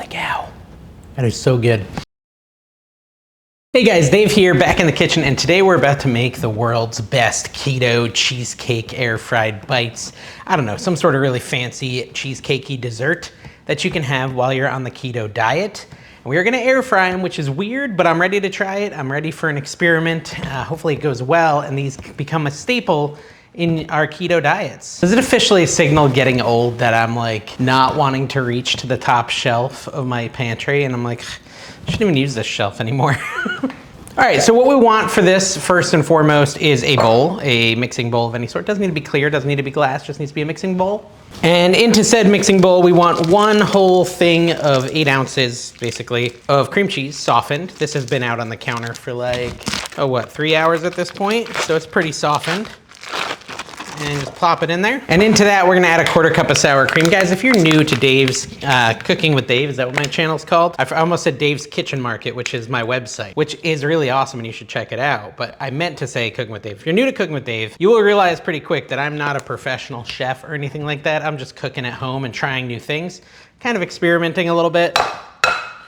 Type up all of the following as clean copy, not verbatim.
Holy cow. That is so good. Hey guys, Dave here, back in the kitchen, and today we're about to make the world's best keto cheesecake air fried bites. I don't know, some sort of really fancy cheesecakey dessert that you can have while you're on the keto diet. And we are gonna air fry them, which is weird, but I'm ready to try it. I'm ready for an experiment. Hopefully it goes well, and these become a staple in our keto diets. Does it officially signal getting old that I'm like not wanting to reach to the top shelf of my pantry? And I'm like, I shouldn't even use this shelf anymore. All right, so what we want for this, first and foremost, is a bowl, a mixing bowl of any sort. Doesn't need to be clear, doesn't need to be glass, just needs to be a mixing bowl. And into said mixing bowl, we want one whole thing of 8 ounces, basically, of cream cheese, softened. This has been out on the counter for like, 3 hours at this point, so it's pretty softened. And just plop it in there. And into that, we're gonna add a 1/4 cup of sour cream. Guys, if you're new to Dave's Cooking with Dave, is that what my channel's called? I almost said Dave's Kitchen Market, which is my website, which is really awesome and you should check it out. But I meant to say Cooking with Dave. If you're new to Cooking with Dave, you will realize pretty quick that I'm not a professional chef or anything like that. I'm just cooking at home and trying new things, kind of experimenting a little bit,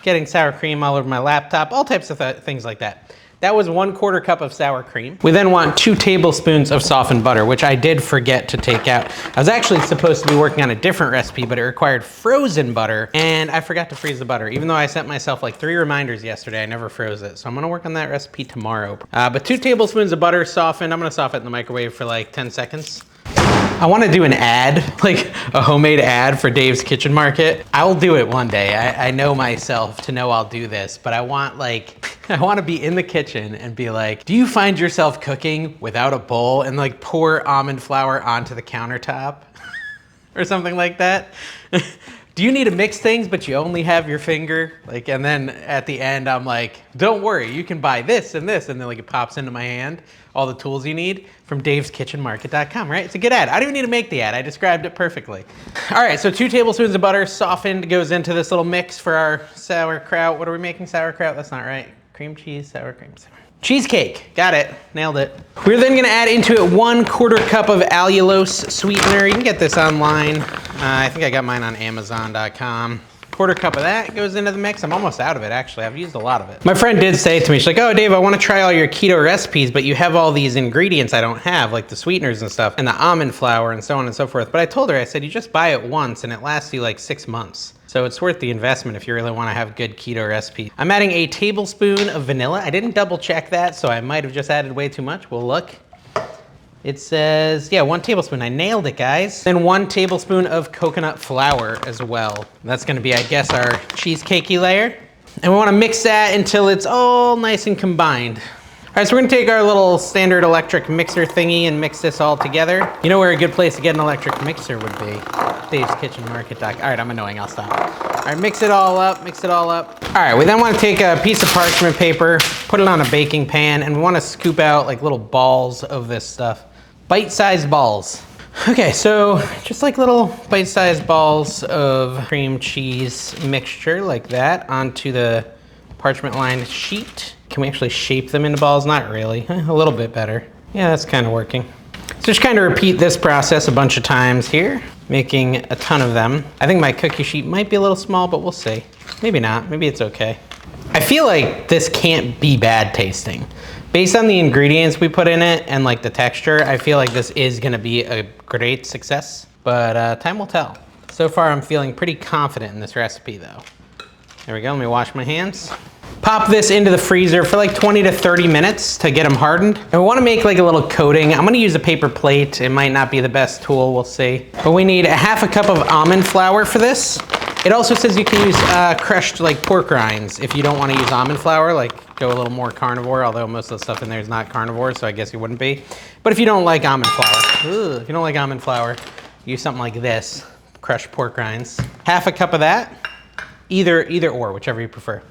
getting sour cream all over my laptop, all types of things like that. That was 1/4 cup of sour cream. We then want 2 tablespoons of softened butter, which I did forget to take out. I was actually supposed to be working on a different recipe, but it required frozen butter, and I forgot to freeze the butter. Even though I sent myself like 3 reminders yesterday, I never froze it. So I'm gonna work on that recipe tomorrow. But 2 tablespoons of butter softened. I'm gonna soften it in the microwave for like 10 seconds. I want to do an ad, like a homemade ad for Dave's Kitchen Market. I'll do it one day. I know myself to know I'll do this, but I want to be in the kitchen and be like, do you find yourself cooking without a bowl and like pour almond flour onto the countertop or something like that? Do you need to mix things, but you only have your finger? Like, and then at the end, I'm like, don't worry, you can buy this and this. And then like it pops into my hand, all the tools you need from daveskitchenmarket.com, right? It's a good ad. I don't even need to make the ad. I described it perfectly. All right, so 2 tablespoons of butter softened goes into this little mix for our sauerkraut. What are we making? Sauerkraut? That's not right. Cream cheese, sour cream. Cheesecake, got it, nailed it. We're then gonna add into it 1/4 cup of allulose sweetener. You can get this online. I think I got mine on Amazon.com. 1/4 cup of that goes into the mix. I'm almost out of it, actually. I've used a lot of it. My friend did say to me, she's like, oh, Dave, I wanna try all your keto recipes, but you have all these ingredients I don't have, like the sweeteners and stuff, and the almond flour and so on and so forth. But I told her, I said, you just buy it once and it lasts you like 6 months. So it's worth the investment if you really wanna have good keto recipes. I'm adding a tablespoon of vanilla. I didn't double check that, so I might have just added way too much. We'll look. It says, yeah, 1 tablespoon. I nailed it, guys. Then 1 tablespoon of coconut flour as well. That's gonna be, I guess, our cheesecakey layer. And we wanna mix that until it's all nice and combined. All right, so we're gonna take our little standard electric mixer thingy and mix this all together. You know where a good place to get an electric mixer would be? daveskitchenmarket.com. All right, I'm annoying, I'll stop. All right, mix it all up, mix it all up. All right, we then wanna take a piece of parchment paper, put it on a baking pan, and we wanna scoop out like little balls of this stuff. Bite-sized balls. Okay, so just like little bite-sized balls of cream cheese mixture like that onto the parchment-lined sheet. Can we actually shape them into balls? Not really, a little bit better. Yeah, that's kind of working. So just kind of repeat this process a bunch of times here, making a ton of them. I think my cookie sheet might be a little small, but we'll see. Maybe not, maybe it's okay. I feel like this can't be bad tasting. Based on the ingredients we put in it and like the texture, I feel like this is gonna be a great success, but time will tell. So far, I'm feeling pretty confident in this recipe though. There we go, let me wash my hands. Pop this into the freezer for like 20 to 30 minutes to get them hardened. And we wanna make like a little coating. I'm gonna use a paper plate. It might not be the best tool, we'll see. But we need 1/2 cup of almond flour for this. It also says you can use crushed like pork rinds if you don't wanna use almond flour, like go a little more carnivore, although most of the stuff in there is not carnivore, so I guess you wouldn't be. But if you don't like almond flour, if you don't like almond flour, use something like this, crushed pork rinds. 1/2 cup of that, either or, whichever you prefer.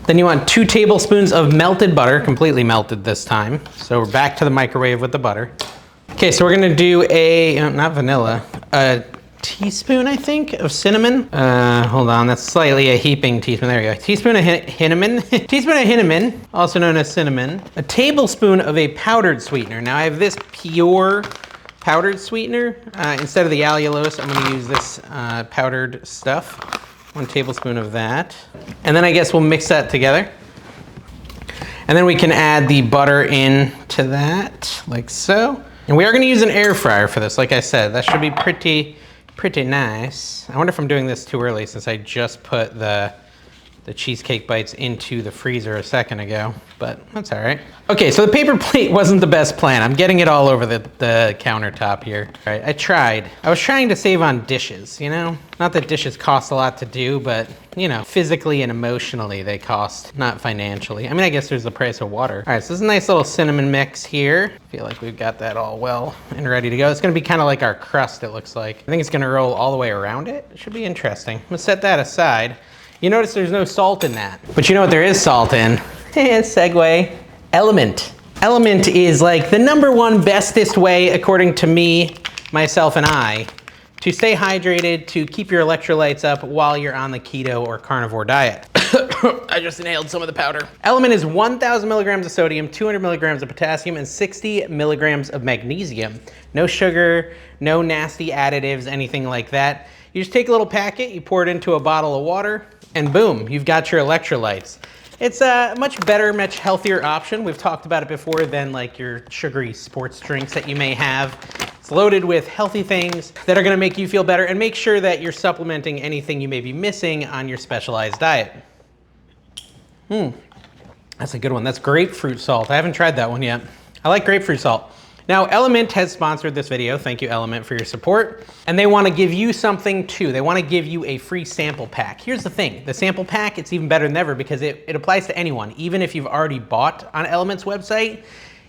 Then you want 2 tablespoons of melted butter, completely melted this time. So we're back to the microwave with the butter. Okay, so we're gonna do not vanilla, a teaspoon, I think, of cinnamon. Hold on, that's slightly a heaping teaspoon. There we go. Teaspoon of cinnamon. Teaspoon of cinnamon, also known as cinnamon. A tablespoon of a powdered sweetener. Now I have this pure powdered sweetener. Instead of the allulose, I'm gonna use this powdered stuff. 1 tablespoon of that. And then I guess we'll mix that together. And then we can add the butter in to that, like so. And we are gonna use an air fryer for this, like I said. That should be pretty nice. I wonder if I'm doing this too early since I just put the cheesecake bites into the freezer a second ago, but that's all right. Okay, so the paper plate wasn't the best plan. I'm getting it all over the countertop here. All right, I was trying to save on dishes, you know? Not that dishes cost a lot to do, but you know, physically and emotionally they cost, not financially. I mean, I guess there's the price of water. All right, so this is a nice little cinnamon mix here. I feel like we've got that all well and ready to go. It's gonna be kind of like our crust, it looks like. I think it's gonna roll all the way around it. It should be interesting. I'm gonna set that aside. You notice there's no salt in that. But you know what there is salt in? Segue. Element. Element is like the #1 bestest way, according to me, myself, and I, to stay hydrated, to keep your electrolytes up while you're on the keto or carnivore diet. I just inhaled some of the powder. Element is 1,000 milligrams of sodium, 200 milligrams of potassium, and 60 milligrams of magnesium. No sugar, no nasty additives, anything like that. You just take a little packet, you pour it into a bottle of water, and boom, you've got your electrolytes. It's a much better, much healthier option. We've talked about it before than like your sugary sports drinks that you may have. It's loaded with healthy things that are gonna make you feel better, and make sure that you're supplementing anything you may be missing on your specialized diet. That's a good one. That's grapefruit salt. I haven't tried that one yet. I like grapefruit salt. Now, Element has sponsored this video. Thank you, Element, for your support. And they want to give you something too. They want to give you a free sample pack. Here's the thing. The sample pack, it's even better than ever because it applies to anyone. Even if you've already bought on Element's website,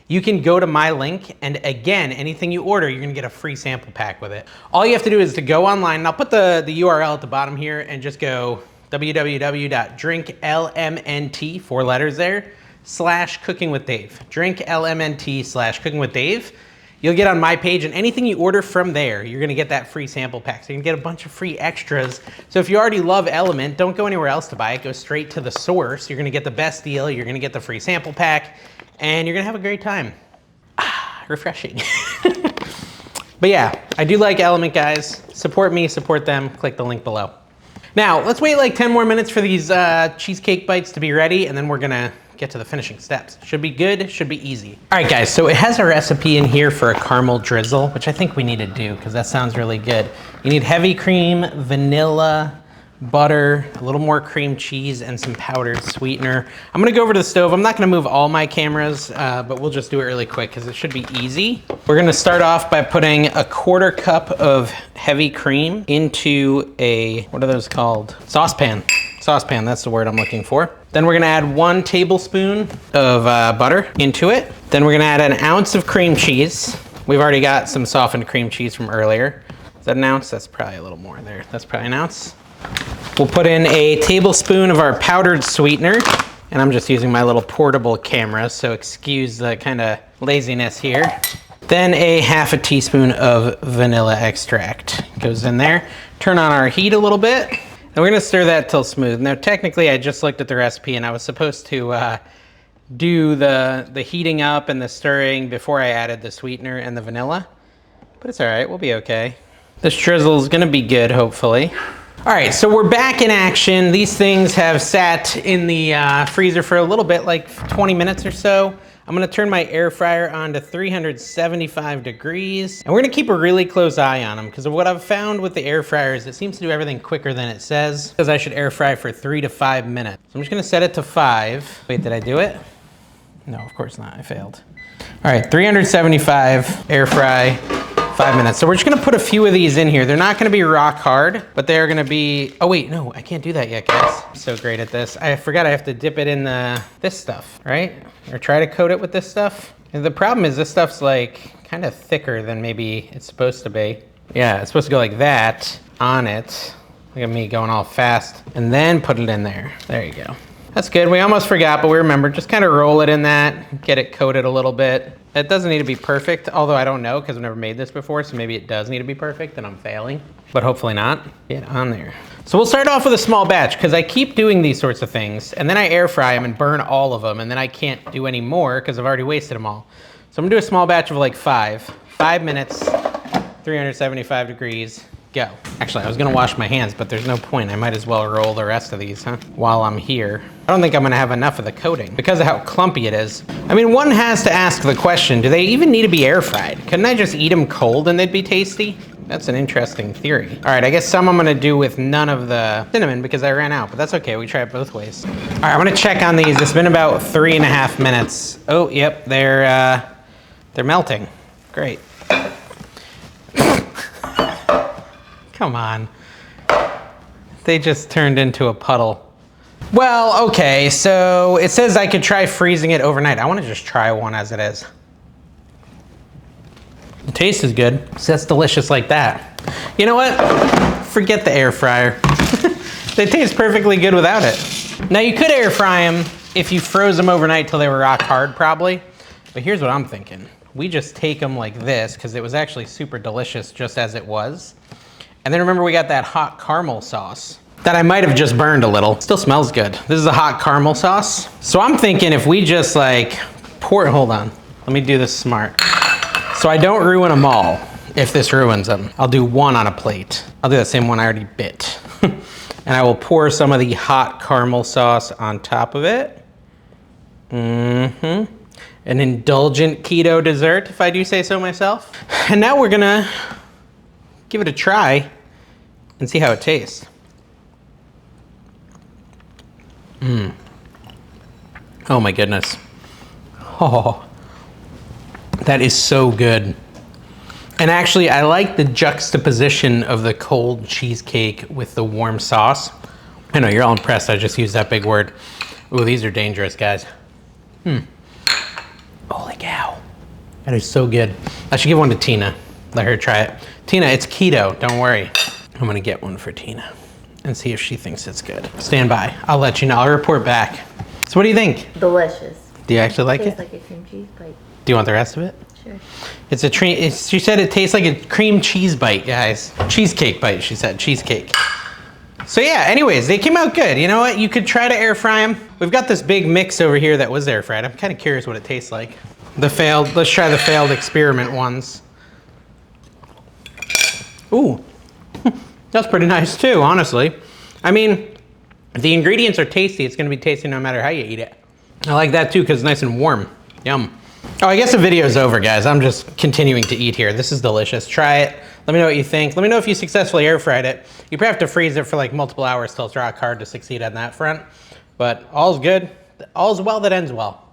you can go to my link, and again, anything you order, you're going to get a free sample pack with it. All you have to do is to go online, and I'll put the URL at the bottom here, and just go www.drinklmnt, 4 letters there, /cookingwithdave. drinklmnt/cookingwithdave. You'll get on my page, and anything you order from there, you're gonna get that free sample pack. So you can get a bunch of free extras. So if you already love Element, don't go anywhere else to buy it. Go straight to the source. You're gonna get the best deal. You're gonna get the free sample pack, and you're gonna have a great time. Refreshing. But yeah, I do like Element, guys. Support me, support them. Click the link below. Now, let's wait like 10 more minutes for these cheesecake bites to be ready, and then we're gonna get to the finishing steps. Should be good, should be easy. All right, guys, so it has a recipe in here for a caramel drizzle, which I think we need to do because that sounds really good. You need heavy cream, vanilla, butter, a little more cream cheese, and some powdered sweetener. I'm gonna go over to the stove. I'm not gonna move all my cameras, but we'll just do it really quick because it should be easy. We're gonna start off by putting a 1/4 cup of heavy cream into a, what are those called? Saucepan. Saucepan, that's the word I'm looking for. Then we're gonna add 1 tablespoon of butter into it. Then we're gonna add an ounce of cream cheese. We've already got some softened cream cheese from earlier. Is that an ounce? That's probably a little more there. That's probably an ounce. We'll put in a tablespoon of our powdered sweetener. And I'm just using my little portable camera, so excuse the kind of laziness here. Then a 1/2 teaspoon of vanilla extract goes in there. Turn on our heat a little bit. And we're gonna stir that till smooth. Now, technically, I just looked at the recipe and I was supposed to do the heating up and the stirring before I added the sweetener and the vanilla, but it's all right, we'll be okay. This drizzle is gonna be good, hopefully. All right, so we're back in action. These things have sat in the freezer for a little bit, like 20 minutes or so. I'm gonna turn my air fryer on to 375 degrees. And we're gonna keep a really close eye on them because what I've found with the air fryer is it seems to do everything quicker than it says. Because I should air fry for 3 to 5 minutes. So I'm just gonna set it to 5. Wait, did I do it? No, of course not, I failed. All right, 375, air fry, 5 minutes. So we're just gonna put a few of these in here. They're not gonna be rock hard, but they're gonna be, oh wait, no, I can't do that yet, guys. I'm so great at this. I forgot I have to dip it in this stuff, right? Or try to coat it with this stuff. And the problem is this stuff's like kind of thicker than maybe it's supposed to be. Yeah, it's supposed to go like that on it. Look at me going all fast. And then put it in there. There you go. That's good. We almost forgot, but we remembered. Just kind of roll it in that, get it coated a little bit. It doesn't need to be perfect, although I don't know because I've never made this before, so maybe it does need to be perfect and I'm failing, but hopefully not. Get on there. So we'll start off with a small batch because I keep doing these sorts of things and then I air fry them and burn all of them and then I can't do any more because I've already wasted them all. So I'm gonna do a small batch of like 5 minutes, 375 degrees, go. Actually, I was gonna wash my hands, but there's no point. I might as well roll the rest of these, while I'm here. I don't think I'm gonna have enough of the coating because of how clumpy it is. I mean, one has to ask the question, do they even need to be air fried? Couldn't I just eat them cold and they'd be tasty? That's an interesting theory. All right, I guess some I'm gonna do with none of the cinnamon because I ran out, but that's okay, we try it both ways. All right, I'm gonna check on these. It's been about 3.5 minutes. Oh, yep, they're melting. Great. Come on. They just turned into a puddle. Well, okay, so it says I could try freezing it overnight. I wanna just try one as it is. The taste is good, so that's delicious like that. You know what? Forget the air fryer. They taste perfectly good without it. Now you could air fry them if you froze them overnight till they were rock hard probably, but here's what I'm thinking. We just take them like this, because it was actually super delicious just as it was. And then remember we got that hot caramel sauce that I might have just burned a little. Still smells good. This is a hot caramel sauce. So I'm thinking if we just like pour, hold on, let me do this smart. So I don't ruin them all if this ruins them. I'll do one on a plate. I'll do that same one I already bit. And I will pour some of the hot caramel sauce on top of it. An indulgent keto dessert, if I do say so myself. And now we're gonna give it a try and see how it tastes. Oh my goodness. Oh. That is so good. And actually, I like the juxtaposition of the cold cheesecake with the warm sauce. I know, you're all impressed. I just used that big word. Ooh, these are dangerous, guys. Holy cow. That is so good. I should give one to Tina. Let her try it. Tina, it's keto, don't worry. I'm gonna get one for Tina and see if she thinks it's good. Stand by, I'll let you know, I'll report back. So what do you think? Delicious. Do you actually like it? Tastes like a cream cheese bite. Do you want the rest of it? Sure. It's a she said it tastes like a cream cheese bite, guys. Cheesecake bite, she said, cheesecake. So yeah, anyways, they came out good. You know what? You could try to air fry them. We've got this big mix over here that was air fried. I'm kind of curious what it tastes like. Let's try the failed experiment ones. Ooh, that's pretty nice too, honestly. I mean, if the ingredients are tasty, it's gonna be tasty no matter how you eat it. I like that too, because it's nice and warm. Yum. Oh, I guess the video's over, guys. I'm just continuing to eat here. This is delicious. Try it. Let me know what you think. Let me know if you successfully air fried it. You probably have to freeze it for like multiple hours till it's rock hard to succeed on that front. But all's good. All's well that ends well.